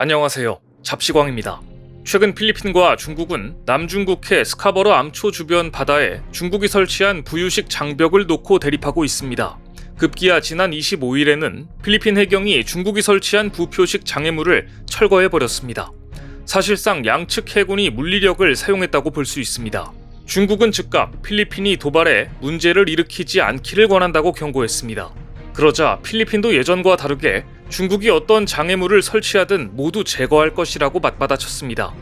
안녕하세요. 잡시광입니다. 최근 필리핀과 중국은 남중국해 스카버러 암초 주변 바다에 중국이 설치한 부유식 장벽을 놓고 대립하고 있습니다. 급기야 지난 25일에는 필리핀 해경이 중국이 설치한 부표식 장애물을 철거해버렸습니다. 사실상 양측 해군이 물리력을 사용했다고 볼 수 있습니다. 중국은 즉각 필리핀이 도발해 문제를 일으키지 않기를 권한다고 경고했습니다. 그러자 필리핀도 예전과 다르게 중국이 어떤 장애물을 설치하든 모두 제거할 것이라고 맞받아쳤습니다.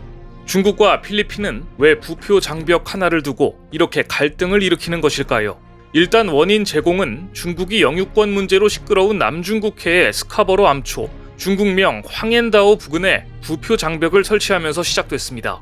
중국과 필리핀은 왜 부표 장벽 하나를 두고 이렇게 갈등을 일으키는 것일까요? 일단 원인 제공은 중국이 영유권 문제로 시끄러운 남중국해의 스카버로 암초, 중국명 황앤다오 부근에 부표 장벽을 설치하면서 시작됐습니다.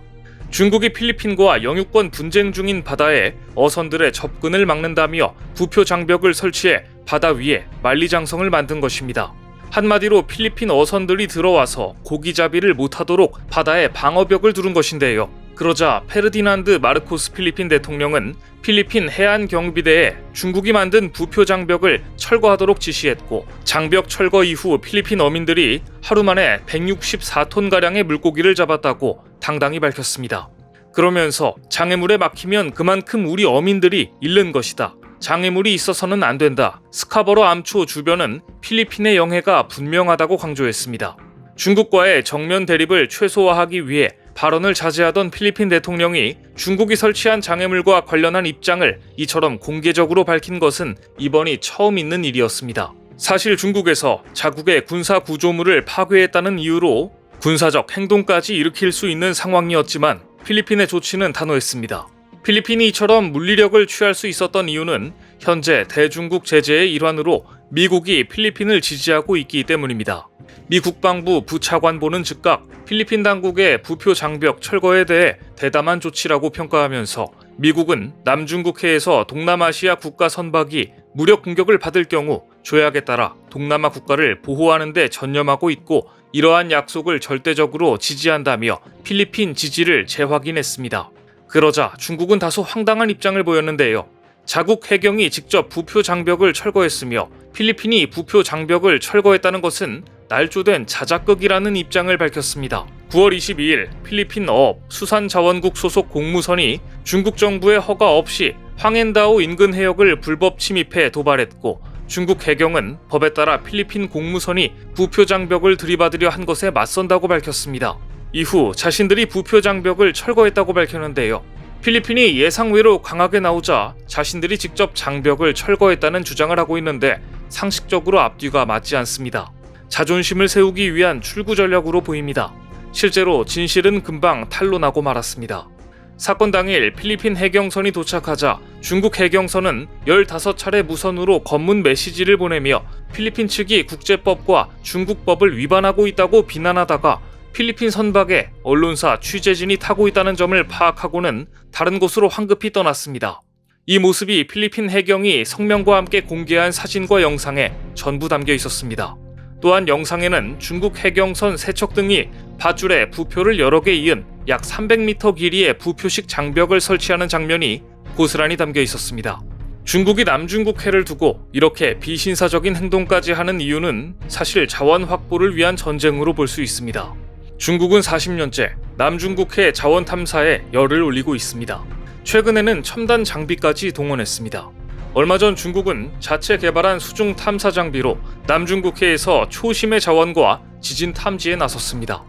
중국이 필리핀과 영유권 분쟁 중인 바다에 어선들의 접근을 막는다며 부표 장벽을 설치해 바다 위에 만리장성을 만든 것입니다. 한마디로 필리핀 어선들이 들어와서 고기잡이를 못하도록 바다에 방어벽을 두른 것인데요. 그러자 페르디난드 마르코스 필리핀 대통령은 필리핀 해안경비대에 중국이 만든 부표 장벽을 철거하도록 지시했고, 장벽 철거 이후 필리핀 어민들이 하루 만에 164톤가량의 물고기를 잡았다고 당당히 밝혔습니다. 그러면서 장애물에 막히면 그만큼 우리 어민들이 잃는 것이다. 장애물이 있어서는 안 된다. 스카버러 암초 주변은 필리핀의 영해가 분명하다고 강조했습니다. 중국과의 정면 대립을 최소화하기 위해 발언을 자제하던 필리핀 대통령이 중국이 설치한 장애물과 관련한 입장을 이처럼 공개적으로 밝힌 것은 이번이 처음 있는 일이었습니다. 사실 중국에서 자국의 군사 구조물을 파괴했다는 이유로 군사적 행동까지 일으킬 수 있는 상황이었지만 필리핀의 조치는 단호했습니다. 필리핀이 이처럼 물리력을 취할 수 있었던 이유는 현재 대중국 제재의 일환으로 미국이 필리핀을 지지하고 있기 때문입니다. 미 국방부 부차관보는 즉각 필리핀 당국의 부표 장벽 철거에 대해 대담한 조치라고 평가하면서 미국은 남중국해에서 동남아시아 국가 선박이 무력 공격을 받을 경우 조약에 따라 동남아 국가를 보호하는 데 전념하고 있고, 이러한 약속을 절대적으로 지지한다며 필리핀 지지를 재확인했습니다. 그러자 중국은 다소 황당한 입장을 보였는데요. 자국 해경이 직접 부표 장벽을 철거했으며 필리핀이 부표 장벽을 철거했다는 것은 날조된 자작극이라는 입장을 밝혔습니다. 9월 22일 필리핀 어업 수산자원국 소속 공무선이 중국 정부의 허가 없이 황앤다오 인근 해역을 불법 침입해 도발했고, 중국 해경은 법에 따라 필리핀 공무선이 부표 장벽을 들이받으려 한 것에 맞선다고 밝혔습니다. 이후 자신들이 부표 장벽을 철거했다고 밝혔는데요. 필리핀이 예상외로 강하게 나오자 자신들이 직접 장벽을 철거했다는 주장을 하고 있는데 상식적으로 앞뒤가 맞지 않습니다. 자존심을 세우기 위한 출구 전략으로 보입니다. 실제로 진실은 금방 탄로나고 말았습니다. 사건 당일 필리핀 해경선이 도착하자 중국 해경선은 15차례 무선으로 검문 메시지를 보내며 필리핀 측이 국제법과 중국법을 위반하고 있다고 비난하다가 필리핀 선박에 언론사 취재진이 타고 있다는 점을 파악하고는 다른 곳으로 황급히 떠났습니다. 이 모습이 필리핀 해경이 성명과 함께 공개한 사진과 영상에 전부 담겨 있었습니다. 또한 영상에는 중국 해경선 세척 등이 밧줄에 부표를 여러 개 이은 약 300m 길이의 부표식 장벽을 설치하는 장면이 고스란히 담겨 있었습니다. 중국이 남중국해를 두고 이렇게 비신사적인 행동까지 하는 이유는 사실 자원 확보를 위한 전쟁으로 볼 수 있습니다. 중국은 40년째 남중국해 자원 탐사에 열을 올리고 있습니다. 최근에는 첨단 장비까지 동원했습니다. 얼마 전 중국은 자체 개발한 수중 탐사 장비로 남중국해에서 초심해 자원과 지진 탐지에 나섰습니다.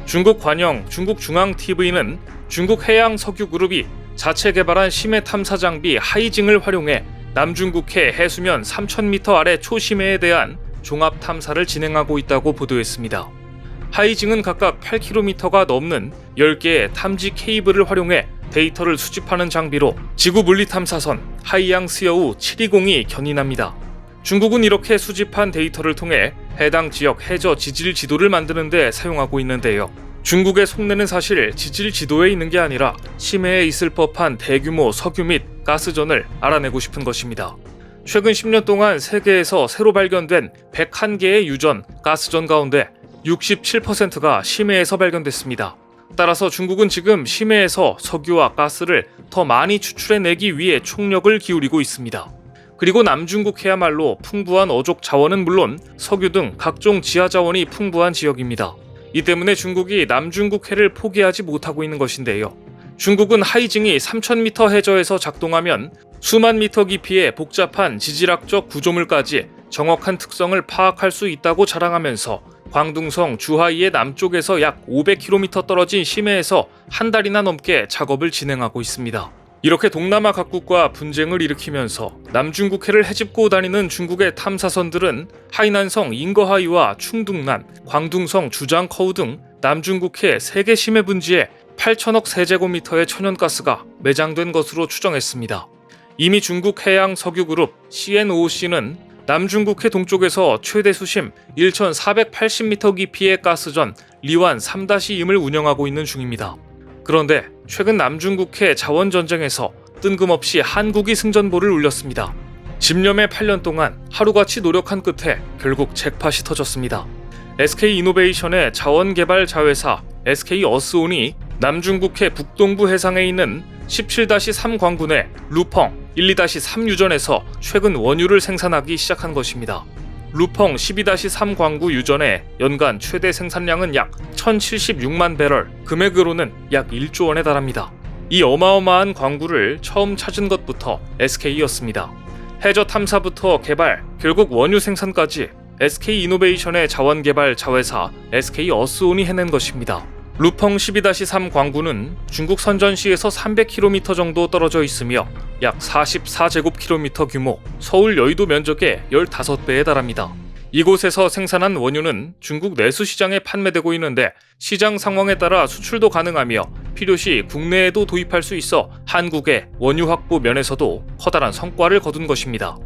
중국 관영 중국중앙TV는 중국 해양석유그룹이 자체 개발한 심해 탐사 장비 하이징을 활용해 남중국해 해수면 3000m 아래 초심해에 대한 종합 탐사를 진행하고 있다고 보도했습니다. 하이징은 각각 8km가 넘는 10개의 탐지 케이블을 활용해 데이터를 수집하는 장비로 지구 물리 탐사선 하이양스여우 720이 견인합니다. 중국은 이렇게 수집한 데이터를 통해 해당 지역 해저 지질 지도를 만드는 데 사용하고 있는데요. 중국의 속내는 사실 지질 지도에 있는 게 아니라 심해에 있을 법한 대규모 석유 및 가스전을 알아내고 싶은 것입니다. 최근 10년 동안 세계에서 새로 발견된 101개의 유전, 가스전 가운데 67%가 심해에서 발견됐습니다. 따라서 중국은 지금 심해에서 석유와 가스를 더 많이 추출해내기 위해 총력을 기울이고 있습니다. 그리고 남중국해야말로 풍부한 어족 자원은 물론 석유 등 각종 지하 자원이 풍부한 지역입니다. 이 때문에 중국이 남중국해를 포기하지 못하고 있는 것인데요. 중국은 하이징이 3000m 해저에서 작동하면 수만 미터 깊이의 복잡한 지질학적 구조물까지 정확한 특성을 파악할 수 있다고 자랑하면서 광둥성 주하이의 남쪽에서 약 500km 떨어진 심해에서 한 달이나 넘게 작업을 진행하고 있습니다. 이렇게 동남아 각국과 분쟁을 일으키면서 남중국해를 헤집고 다니는 중국의 탐사선들은 하이난성 잉거하이와 충둥난, 광둥성 주장커우 등 남중국해 3개 심해 분지에 8천억 세제곱미터의 천연가스가 매장된 것으로 추정했습니다. 이미 중국 해양 석유그룹 CNOOC는 남중국해 동쪽에서 최대 수심 1,480m 깊이의 가스전 리완 3-2을 운영하고 있는 중입니다. 그런데 최근 남중국해 자원전쟁에서 뜬금없이 한국이 승전보를 울렸습니다. 집념의 8년 동안 하루같이 노력한 끝에 결국 잭팟이 터졌습니다. SK이노베이션의 자원개발 자회사 SK어스온이 남중국해 북동부 해상에 있는 17-3 광군의 루펑 12-3 유전에서 최근 원유를 생산하기 시작한 것입니다. 루펑 12-3 광구 유전의 연간 최대 생산량은 약 1076만 배럴, 금액으로는 약 1조 원에 달합니다. 이 어마어마한 광구를 처음 찾은 것부터 SK였습니다. 해저 탐사부터 개발, 결국 원유 생산까지 SK이노베이션의 자원개발 자회사 SK어스온이 해낸 것입니다. 루펑 12-3 광구는 중국 선전시에서 300km 정도 떨어져 있으며 약 44제곱킬로미터 규모, 서울 여의도 면적의 15배에 달합니다. 이곳에서 생산한 원유는 중국 내수 시장에 판매되고 있는데 시장 상황에 따라 수출도 가능하며 필요시 국내에도 도입할 수 있어 한국의 원유 확보 면에서도 커다란 성과를 거둔 것입니다.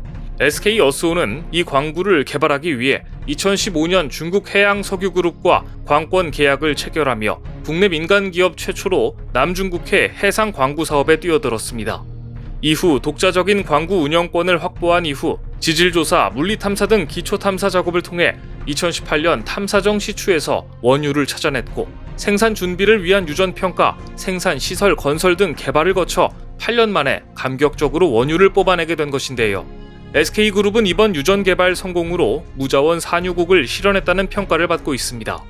SK어스온은 이 광구를 개발하기 위해 2015년 중국 해양석유그룹과 광권 계약을 체결하며 국내 민간기업 최초로 남중국해 해상 광구 사업에 뛰어들었습니다. 이후 독자적인 광구 운영권을 확보한 이후 지질조사, 물리탐사 등 기초탐사 작업을 통해 2018년 탐사정 시추에서 원유를 찾아냈고 생산 준비를 위한 유전평가, 생산시설 건설 등 개발을 거쳐 8년 만에 감격적으로 원유를 뽑아내게 된 것인데요. SK그룹은 이번 유전 개발 성공으로 무자원 산유국을 실현했다는 평가를 받고 있습니다.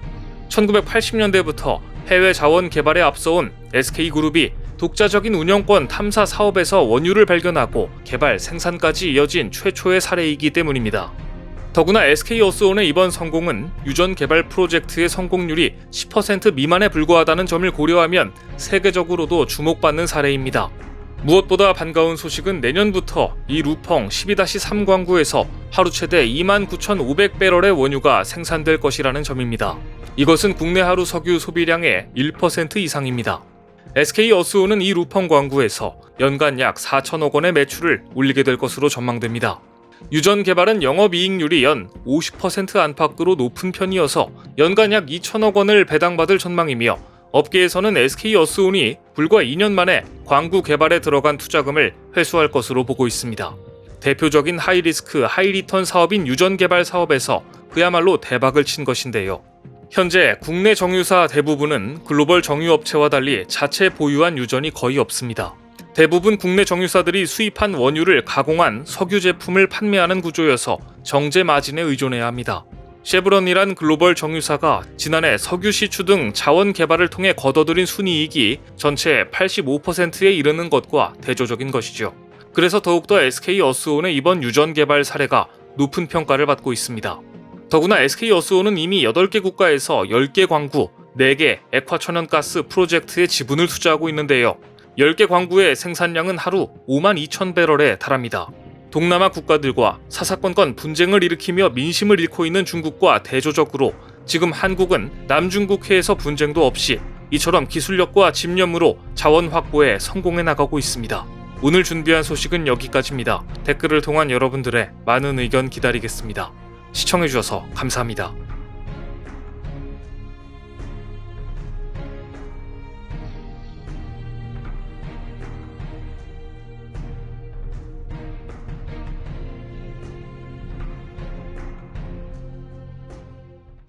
1980년대부터 해외 자원 개발에 앞서온 SK그룹이 독자적인 운영권 탐사 사업에서 원유를 발견하고 개발 생산까지 이어진 최초의 사례이기 때문입니다. 더구나 SK어스온의 이번 성공은 유전 개발 프로젝트의 성공률이 10% 미만에 불과하다는 점을 고려하면 세계적으로도 주목받는 사례입니다. 무엇보다 반가운 소식은 내년부터 이 루펑 12-3 광구에서 하루 최대 29,500배럴의 원유가 생산될 것이라는 점입니다. 이것은 국내 하루 석유 소비량의 1% 이상입니다. SK어스온은 이 루펑 광구에서 연간 약 4천억 원의 매출을 올리게 될 것으로 전망됩니다. 유전 개발은 영업이익률이 연 50% 안팎으로 높은 편이어서 연간 약 2천억 원을 배당받을 전망이며 업계에서는 SK어스온이 불과 2년 만에 광구 개발에 들어간 투자금을 회수할 것으로 보고 있습니다. 대표적인 하이리스크, 하이리턴 사업인 유전 개발 사업에서 그야말로 대박을 친 것인데요. 현재 국내 정유사 대부분은 글로벌 정유업체와 달리 자체 보유한 유전이 거의 없습니다. 대부분 국내 정유사들이 수입한 원유를 가공한 석유 제품을 판매하는 구조여서 정제 마진에 의존해야 합니다. 쉐브론이란 글로벌 정유사가 지난해 석유 시추 등 자원 개발을 통해 거둬들인 순이익이 전체 85%에 이르는 것과 대조적인 것이죠. 그래서 더욱더 SK어스온의 이번 유전 개발 사례가 높은 평가를 받고 있습니다. 더구나 SK어스온은 이미 8개 국가에서 10개 광구, 4개 액화천연가스 프로젝트에 지분을 투자하고 있는데요. 10개 광구의 생산량은 하루 52,000배럴에 달합니다. 동남아 국가들과 사사건건 분쟁을 일으키며 민심을 잃고 있는 중국과 대조적으로 지금 한국은 남중국해에서 분쟁도 없이 이처럼 기술력과 집념으로 자원 확보에 성공해 나가고 있습니다. 오늘 준비한 소식은 여기까지입니다. 댓글을 통한 여러분들의 많은 의견 기다리겠습니다. 시청해주셔서 감사합니다.